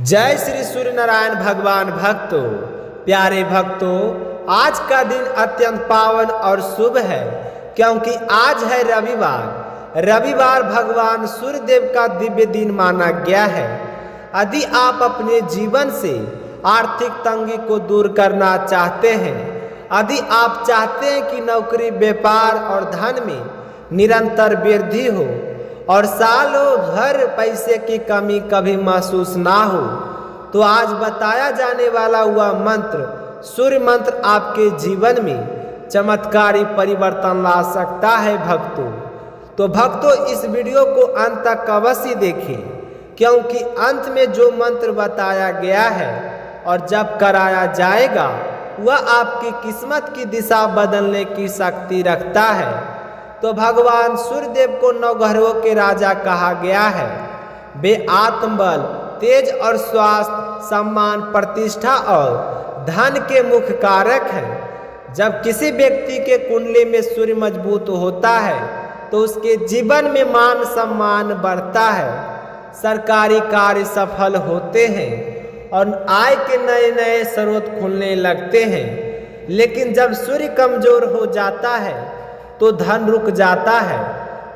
जय श्री सूर्य नारायण भगवान भक्तों। प्यारे भक्तों, आज का दिन अत्यंत पावन और शुभ है क्योंकि आज है रविवार भगवान सूर्य देव का दिव्य दिन माना गया है। यदि आप अपने जीवन से आर्थिक तंगी को दूर करना चाहते हैं, यदि आप चाहते हैं कि नौकरी, व्यापार और धन में निरंतर वृद्धि हो और सालों भर पैसे की कमी कभी महसूस ना हो, तो आज बताया जाने वाला हुआ मंत्र, सूर्य मंत्र, आपके जीवन में चमत्कारी परिवर्तन ला सकता है भक्तों। तो भक्तों, इस वीडियो को अंत तक अवश्य देखें क्योंकि अंत में जो मंत्र बताया गया है और जब कराया जाएगा वह आपकी किस्मत की दिशा बदलने की शक्ति रखता है। तो भगवान सूर्यदेव को नवग्रहों के राजा कहा गया है। वे आत्मबल, तेज और स्वास्थ्य, सम्मान, प्रतिष्ठा और धन के मुख्य कारक हैं। जब किसी व्यक्ति के कुंडली में सूर्य मजबूत होता है तो उसके जीवन में मान सम्मान बढ़ता है, सरकारी कार्य सफल होते हैं और आय के नए नए स्रोत खुलने लगते हैं। लेकिन जब सूर्य कमजोर हो जाता है तो धन रुक जाता है,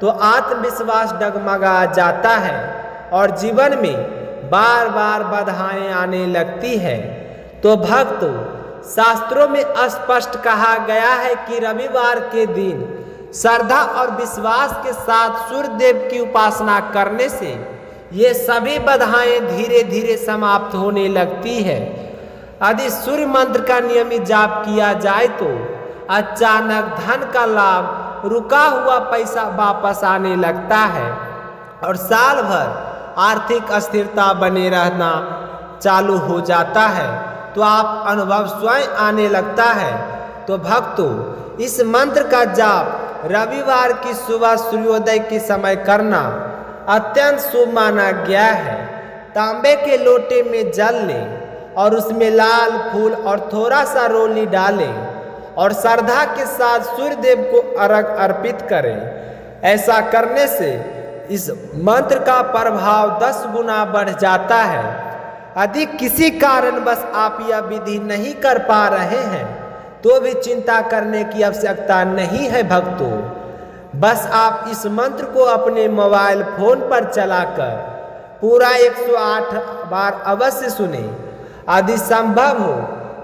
तो आत्मविश्वास डगमगा जाता है और जीवन में बार बार बाधाएं आने लगती है। तो भक्तों, शास्त्रों में स्पष्ट कहा गया है कि रविवार के दिन श्रद्धा और विश्वास के साथ सूर्य देव की उपासना करने से ये सभी बाधाएं धीरे धीरे समाप्त होने लगती है। यदि सूर्य मंत्र का नियमित जाप किया जाए तो अचानक धन का लाभ, रुका हुआ पैसा वापस आने लगता है और साल भर आर्थिक अस्थिरता बने रहना चालू हो जाता है, तो आप अनुभव स्वयं आने लगता है। तो भक्तों, इस मंत्र का जाप रविवार की सुबह सूर्योदय के समय करना अत्यंत शुभ माना गया है। तांबे के लोटे में जल लें और उसमें लाल फूल और थोड़ा सा रोली डालें और श्रद्धा के साथ सूर्य देव को अर्घ अर्पित करें। ऐसा करने से इस मंत्र का प्रभाव 10 गुना बढ़ जाता है। यदि किसी कारणवश आप यह विधि नहीं कर पा रहे हैं तो भी चिंता करने की आवश्यकता नहीं है भक्तों। बस आप इस मंत्र को अपने मोबाइल फोन पर चलाकर पूरा 108 बार अवश्य सुने। यदि संभव हो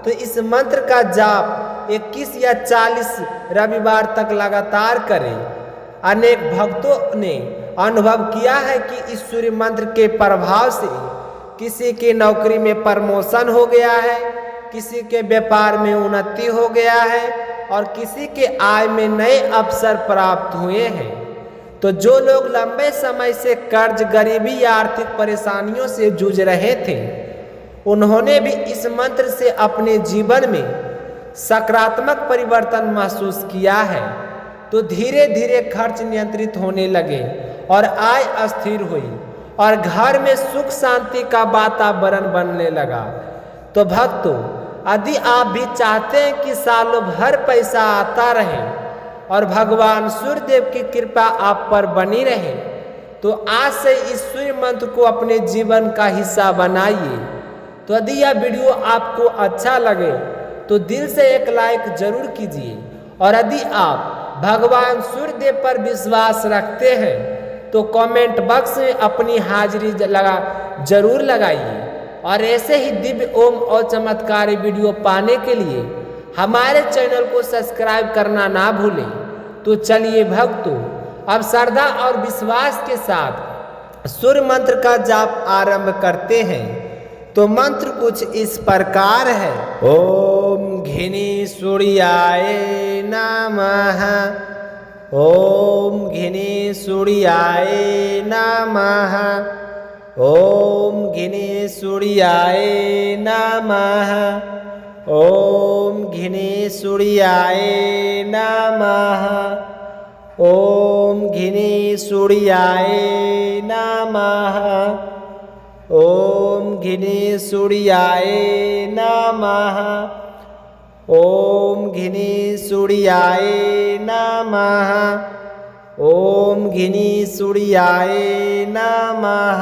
तो इस मंत्र का जाप 21 या 40 रविवार तक लगातार करें। अनेक भक्तों ने अनुभव किया है कि इस सूर्य मंत्र के प्रभाव से किसी की नौकरी में प्रमोशन हो गया है, किसी के व्यापार में उन्नति हो गया है और किसी के आय में नए अवसर प्राप्त हुए हैं। तो जो लोग लंबे समय से कर्ज, गरीबी या आर्थिक परेशानियों से जूझ रहे थे, उन्होंने भी इस मंत्र से अपने जीवन में सकारात्मक परिवर्तन महसूस किया है। तो धीरे धीरे खर्च नियंत्रित होने लगे और आय स्थिर हुई और घर में सुख शांति का वातावरण बनने लगा। तो भक्तों, यदि आप भी चाहते हैं कि सालों भर पैसा आता रहे और भगवान सूर्य देव की कृपा आप पर बनी रहे, तो आज से इस सूर्य मंत्र को अपने जीवन का हिस्सा बनाइए। तो यदि यह वीडियो आपको अच्छा लगे तो दिल से एक लाइक जरूर कीजिए और यदि आप भगवान सूर्य देव पर विश्वास रखते हैं तो कमेंट बॉक्स में अपनी हाजिरी जरूर लगाइए। और ऐसे ही दिव्य ओम और चमत्कारी वीडियो पाने के लिए हमारे चैनल को सब्सक्राइब करना ना भूलें। तो चलिए भक्तों, अब श्रद्धा और विश्वास के साथ सूर्य मंत्र का जाप आरंभ करते हैं। तो मंत्र कुछ इस प्रकार है। ओम घिनी सूर्याय नमः, ओम घिनी सूर्याय नमः, ओम घिनी सूर्याय नमः, ओम घिनी सूर्याय नमः, ओम घिनी सूर्याय नमः, ओम घिनी सूर्याय नमः, ओम घिनी सूर्याय नमः, ओम घिनी सूर्याय नमः,